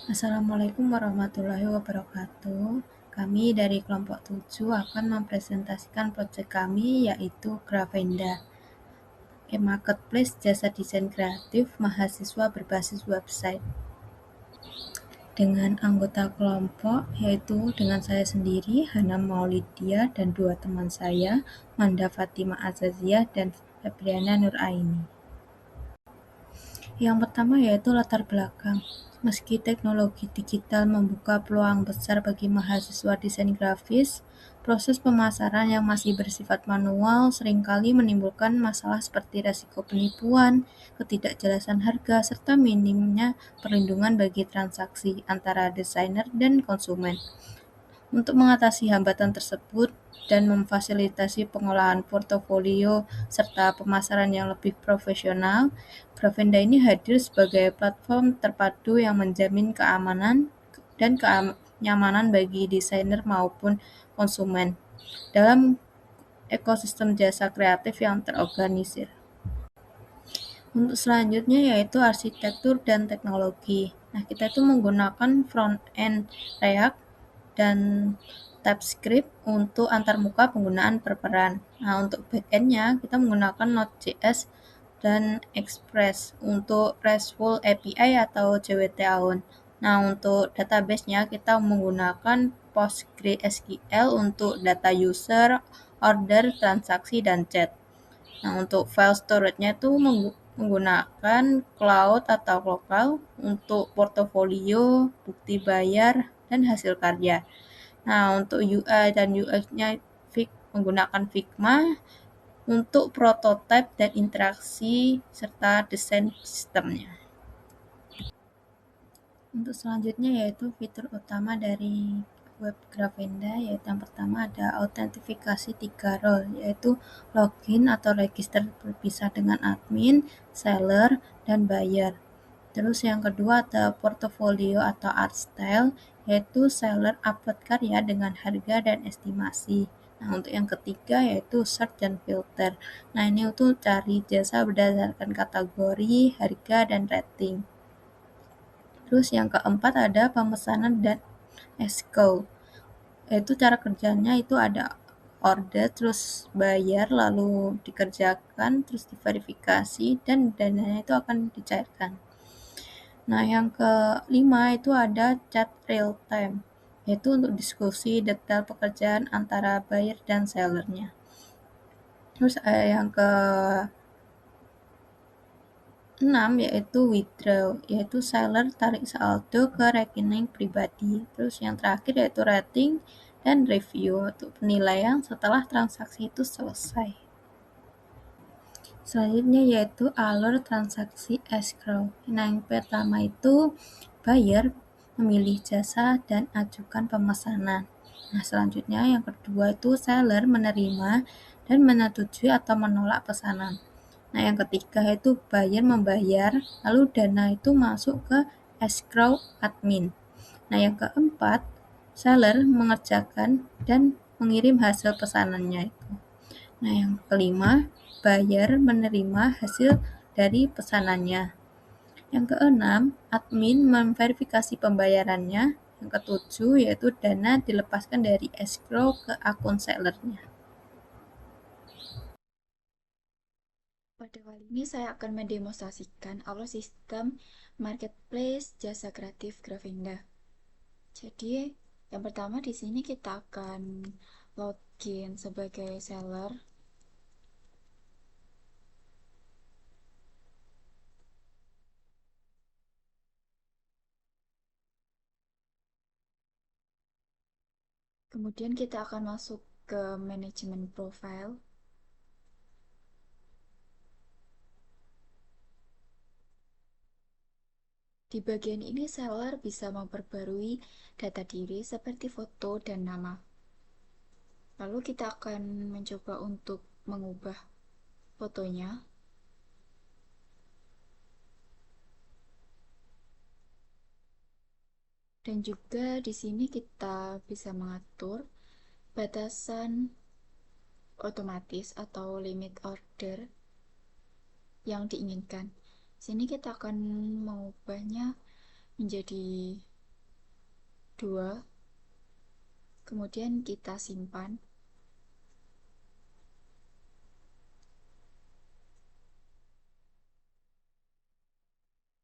Assalamualaikum warahmatullahi wabarakatuh. Kami dari kelompok 7 akan mempresentasikan proyek kami yaitu Gravenda, marketplace jasa desain kreatif mahasiswa berbasis website. Dengan anggota kelompok yaitu dengan saya sendiri, Hana Maulidia, dan dua teman saya, Manda Fatima Azaziah dan Febriana Nuraini. Yang pertama yaitu latar belakang. Meski teknologi digital membuka peluang besar bagi mahasiswa desain grafis, proses pemasaran yang masih bersifat manual seringkali menimbulkan masalah seperti resiko penipuan, ketidakjelasan harga, serta minimnya perlindungan bagi transaksi antara desainer dan konsumen. Untuk mengatasi hambatan tersebut dan memfasilitasi pengolahan portofolio serta pemasaran yang lebih profesional, Gravenda ini hadir sebagai platform terpadu yang menjamin keamanan dan kenyamanan bagi desainer maupun konsumen dalam ekosistem jasa kreatif yang terorganisir. Untuk selanjutnya yaitu arsitektur dan teknologi. Nah, kita itu menggunakan front-end React dan TypeScript untuk antarmuka penggunaan berperan. Nah, untuk backend-nya kita menggunakan Node.js dan Express untuk RESTful API atau JWT-AUN. Nah, untuk database-nya kita menggunakan PostgreSQL untuk data user, order, transaksi, dan chat. Nah, untuk file storage-nya itu menggunakan cloud atau lokal untuk portofolio, bukti bayar, dan hasil karya. Nah, untuk UI dan UX-nya menggunakan Figma untuk prototipe dan interaksi serta desain sistemnya. Untuk selanjutnya yaitu fitur utama dari web Gravenda, yaitu yang pertama ada autentifikasi 3 role, yaitu login atau register berpisah dengan admin, seller, dan buyer. Terus yang kedua ada portofolio atau art style, yaitu seller upload karya dengan harga dan estimasi. Nah, untuk yang ketiga yaitu search dan filter. Nah, ini untuk cari jasa berdasarkan kategori, harga, dan rating. Terus yang keempat ada pemesanan dan escrow. Yaitu cara kerjanya itu ada order, terus bayar, lalu dikerjakan, terus diverifikasi, dan dananya itu akan dicairkan. Nah, yang kelima itu ada chat real time, yaitu untuk diskusi detail pekerjaan antara buyer dan sellernya. Terus yang ke 6 yaitu withdraw, yaitu seller tarik saldo ke rekening pribadi. Terus yang terakhir yaitu rating dan review untuk penilaian setelah transaksi itu selesai. Selanjutnya yaitu alur transaksi escrow. Nah, yang pertama itu buyer memilih jasa dan ajukan pemesanan. Nah, selanjutnya yang kedua itu seller menerima dan menyetujui atau menolak pesanan. Nah, yang ketiga itu buyer membayar, lalu dana itu masuk ke escrow admin. Nah, yang keempat, seller mengerjakan dan mengirim hasil pesanannya itu. Nah, yang kelima, buyer menerima hasil dari pesanannya. Yang keenam, admin memverifikasi pembayarannya. Yang ketujuh, yaitu dana dilepaskan dari escrow ke akun sellernya. Pada kali ini saya akan mendemonstrasikan alur sistem marketplace jasa kreatif Gravenda. Jadi, yang pertama di sini kita akan login sebagai seller. Kemudian kita akan masuk ke manajemen profile. Di bagian ini seller bisa memperbarui data diri seperti foto dan nama. Lalu kita akan mencoba untuk mengubah fotonya. Dan juga di sini kita bisa mengatur batasan otomatis atau limit order yang diinginkan. Sini kita akan mengubahnya menjadi 2, kemudian kita simpan.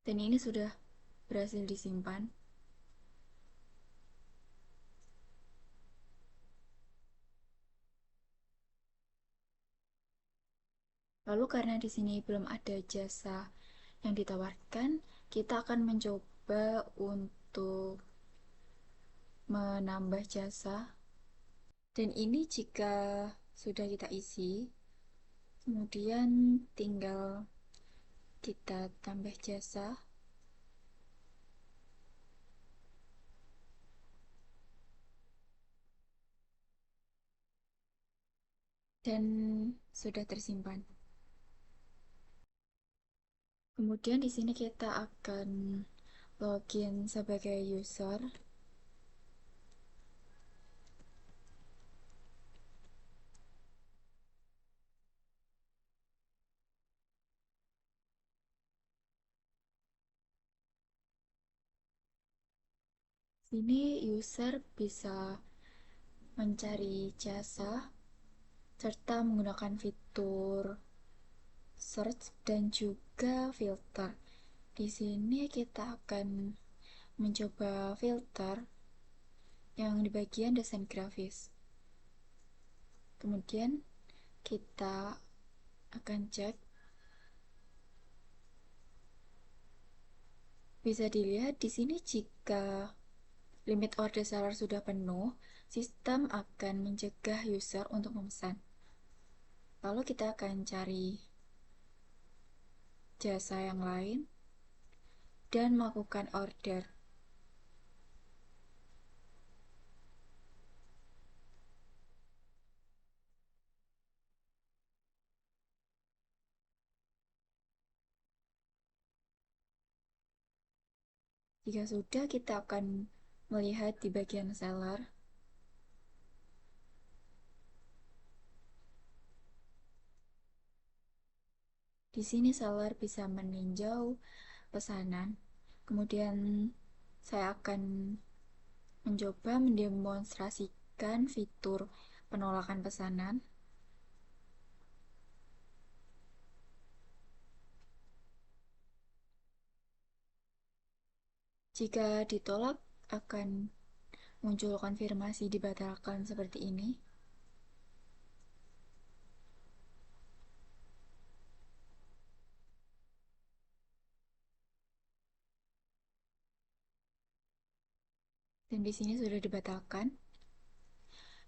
Dan ini sudah berhasil disimpan. Lalu karena di sini belum ada jasa yang ditawarkan, kita akan mencoba untuk menambah jasa. Dan ini jika sudah kita isi, kemudian tinggal kita tambah jasa. Dan sudah tersimpan. Kemudian di sini kita akan login sebagai user. Sini user bisa mencari jasa serta menggunakan fitur search dan juga filter. Di sini kita akan mencoba filter yang di bagian desain grafis. Kemudian kita akan cek. Bisa dilihat di sini jika limit order seller sudah penuh, sistem akan mencegah user untuk memesan. Lalu kita akan cari jasa yang lain dan melakukan order. Jika sudah, kita akan melihat di bagian seller. Di sini seller bisa meninjau pesanan. Kemudian saya akan mencoba mendemonstrasikan fitur penolakan pesanan. Jika ditolak, akan muncul konfirmasi dibatalkan seperti ini. Dan di sini sudah dibatalkan.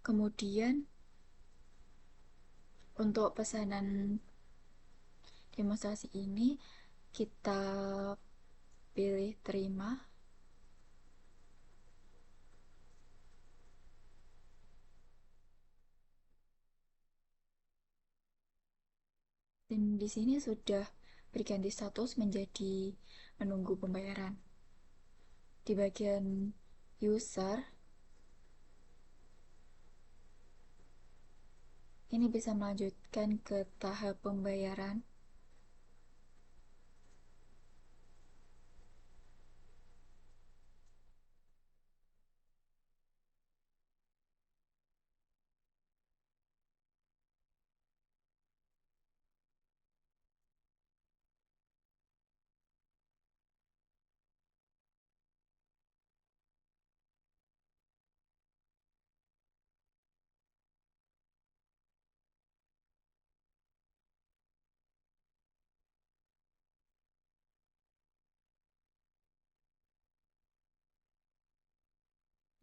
Kemudian untuk pesanan demonstrasi ini kita pilih terima. Dan di sini sudah berganti status menjadi menunggu pembayaran. Di bagian user, ini bisa melanjutkan ke tahap pembayaran.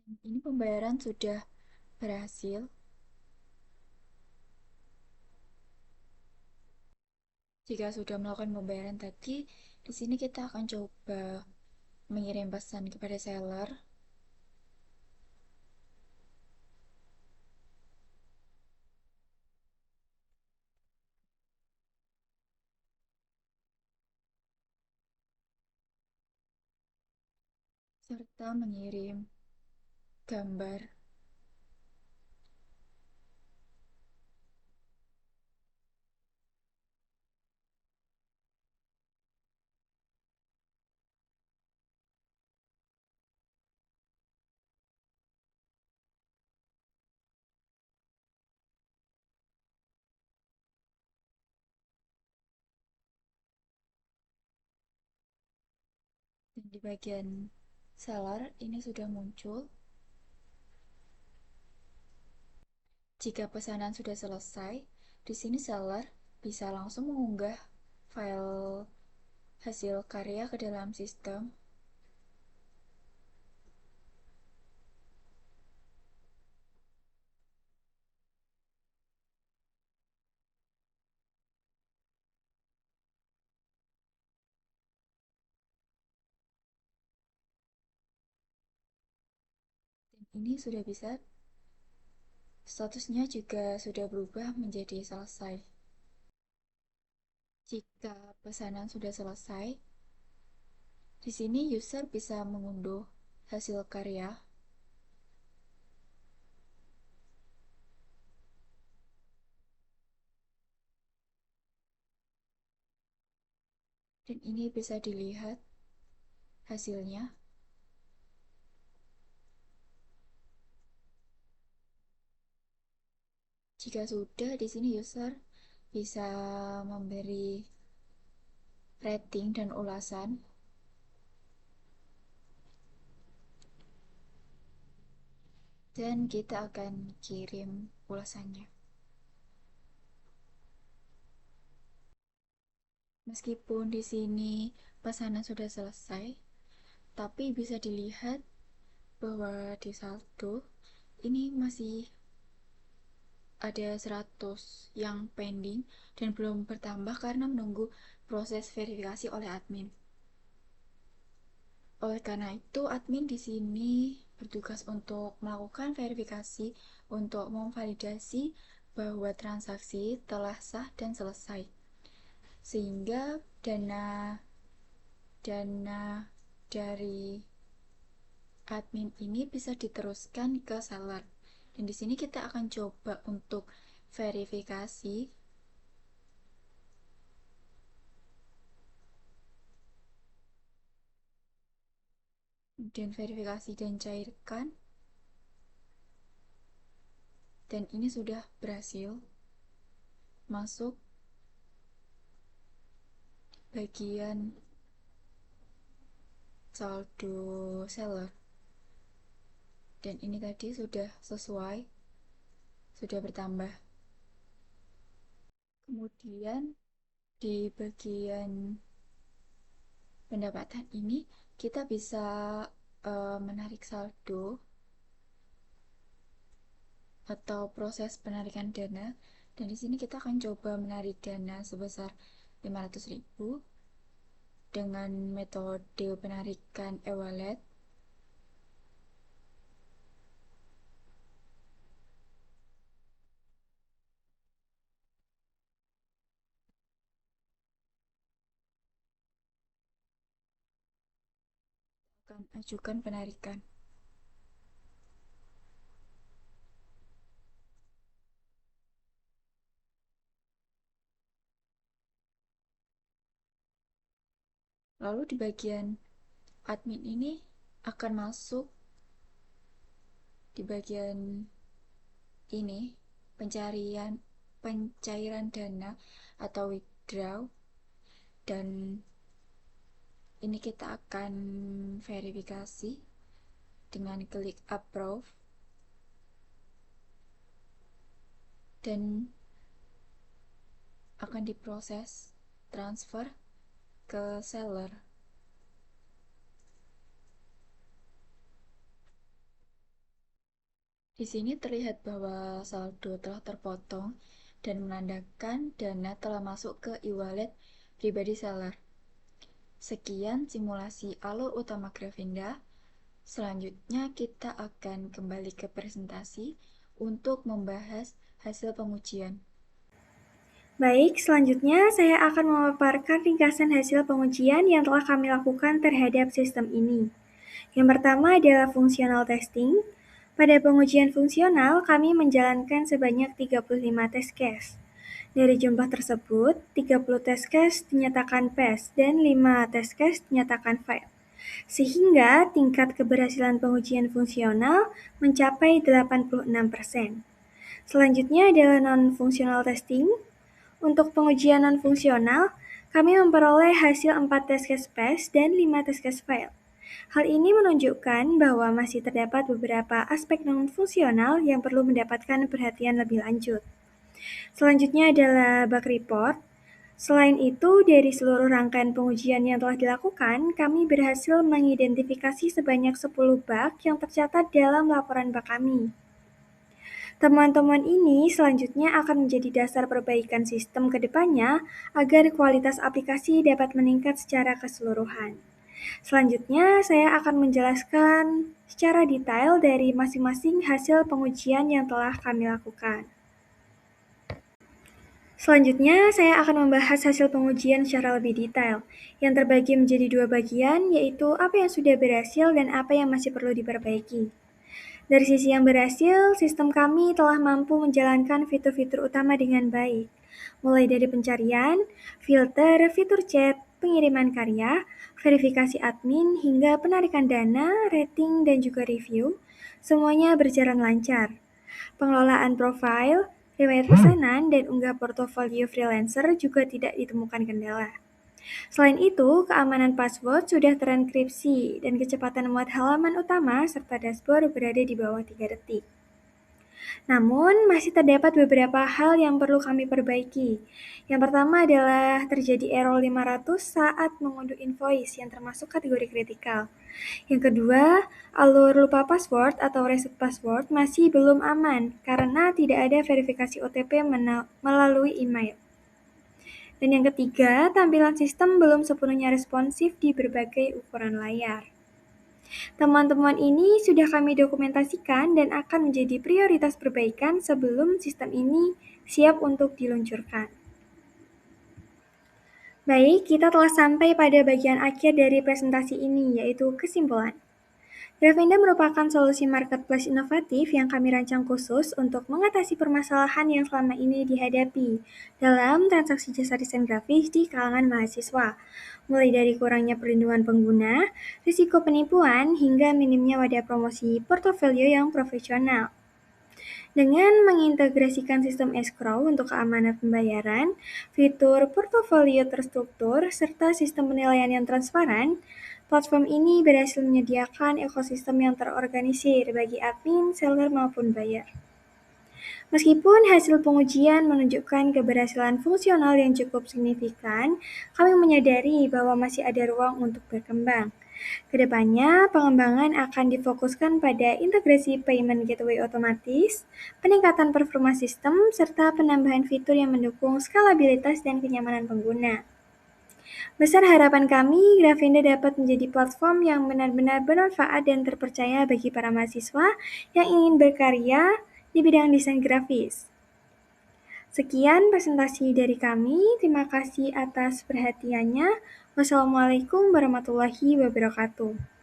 Dan ini pembayaran sudah berhasil. Jika sudah melakukan pembayaran tadi, di sini kita akan coba mengirim pesan kepada seller. Serta mengirim gambar. Di bagian seller ini sudah muncul. Jika pesanan sudah selesai, di sini seller bisa langsung mengunggah file hasil karya ke dalam sistem. Dan ini sudah bisa, statusnya juga sudah berubah menjadi selesai. Jika pesanan sudah selesai, di sini user bisa mengunduh hasil karya. Dan ini bisa dilihat hasilnya. Jika sudah, di sini user bisa memberi rating dan ulasan. Dan kita akan kirim ulasannya. Meskipun di sini pesanan sudah selesai, tapi bisa dilihat bahwa di saldo ini masih ada 100 yang pending dan belum bertambah karena menunggu proses verifikasi oleh admin. Oleh karena itu, admin di sini bertugas untuk melakukan verifikasi untuk memvalidasi bahwa transaksi telah sah dan selesai. Sehingga dana dari admin ini bisa diteruskan ke seller. Dan di sini kita akan coba untuk verifikasi. Dan verifikasi dan cairkan. Dan ini sudah berhasil masuk bagian saldo seller. Dan ini tadi sudah sesuai, sudah bertambah. Kemudian di bagian pendapatan ini kita bisa menarik saldo atau proses penarikan dana. Dan di sini kita akan coba menarik dana sebesar 500.000 dengan metode penarikan e-wallet. Akan ajukan penarikan. Lalu di bagian admin ini akan masuk di bagian ini pencairan dana atau withdraw, dan ini kita akan verifikasi dengan klik approve dan akan diproses transfer ke seller. Di sini terlihat bahwa saldo telah terpotong dan menandakan dana telah masuk ke e-wallet pribadi seller. Sekian simulasi alur utama Grafinda. Selanjutnya kita akan kembali ke presentasi untuk membahas hasil pengujian. Baik, selanjutnya saya akan memaparkan ringkasan hasil pengujian yang telah kami lakukan terhadap sistem ini. Yang pertama adalah fungsional testing. Pada pengujian fungsional, kami menjalankan sebanyak 35 test case. Dari jumlah tersebut, 30 test case dinyatakan pass dan 5 test case dinyatakan fail. Sehingga tingkat keberhasilan pengujian fungsional mencapai 86%. Selanjutnya adalah non-functional testing. Untuk pengujian non-fungsional, kami memperoleh hasil 4 test case pass dan 5 test case fail. Hal ini menunjukkan bahwa masih terdapat beberapa aspek non-fungsional yang perlu mendapatkan perhatian lebih lanjut. Selanjutnya adalah bug report. Selain itu, dari seluruh rangkaian pengujian yang telah dilakukan, kami berhasil mengidentifikasi sebanyak 10 bug yang tercatat dalam laporan bug kami. Temuan-temuan ini selanjutnya akan menjadi dasar perbaikan sistem ke depannya agar kualitas aplikasi dapat meningkat secara keseluruhan. Selanjutnya, saya akan menjelaskan secara detail dari masing-masing hasil pengujian yang telah kami lakukan. Selanjutnya, saya akan membahas hasil pengujian secara lebih detail, yang terbagi menjadi 2 bagian, yaitu apa yang sudah berhasil dan apa yang masih perlu diperbaiki. Dari sisi yang berhasil, sistem kami telah mampu menjalankan fitur-fitur utama dengan baik, mulai dari pencarian, filter, fitur chat, pengiriman karya, verifikasi admin, hingga penarikan dana, rating, dan juga review, semuanya berjalan lancar. Pengelolaan profil, riwayat pesanan, dan unggah portofolio freelancer juga tidak ditemukan kendala. Selain itu, keamanan password sudah terenkripsi dan kecepatan muat halaman utama serta dashboard berada di bawah 3 detik. Namun, masih terdapat beberapa hal yang perlu kami perbaiki. Yang pertama adalah terjadi error 500 saat mengunduh invoice yang termasuk kategori kritikal. Yang kedua, alur lupa password atau reset password masih belum aman karena tidak ada verifikasi OTP melalui email. Dan yang ketiga, tampilan sistem belum sepenuhnya responsif di berbagai ukuran layar. Temuan-temuan ini sudah kami dokumentasikan dan akan menjadi prioritas perbaikan sebelum sistem ini siap untuk diluncurkan. Baik, kita telah sampai pada bagian akhir dari presentasi ini, yaitu kesimpulan. Grafenda merupakan solusi marketplace inovatif yang kami rancang khusus untuk mengatasi permasalahan yang selama ini dihadapi dalam transaksi jasa desain grafis di kalangan mahasiswa, mulai dari kurangnya perlindungan pengguna, risiko penipuan, hingga minimnya wadah promosi portofolio yang profesional. Dengan mengintegrasikan sistem escrow untuk keamanan pembayaran, fitur portofolio terstruktur, serta sistem penilaian yang transparan, platform ini berhasil menyediakan ekosistem yang terorganisir bagi admin, seller, maupun buyer. Meskipun hasil pengujian menunjukkan keberhasilan fungsional yang cukup signifikan, kami menyadari bahwa masih ada ruang untuk berkembang. Kedepannya, pengembangan akan difokuskan pada integrasi payment gateway otomatis, peningkatan performa sistem, serta penambahan fitur yang mendukung skalabilitas dan kenyamanan pengguna. Besar harapan kami, Grafenda dapat menjadi platform yang benar-benar bermanfaat dan terpercaya bagi para mahasiswa yang ingin berkarya di bidang desain grafis. Sekian presentasi dari kami, terima kasih atas perhatiannya. Wassalamualaikum warahmatullahi wabarakatuh.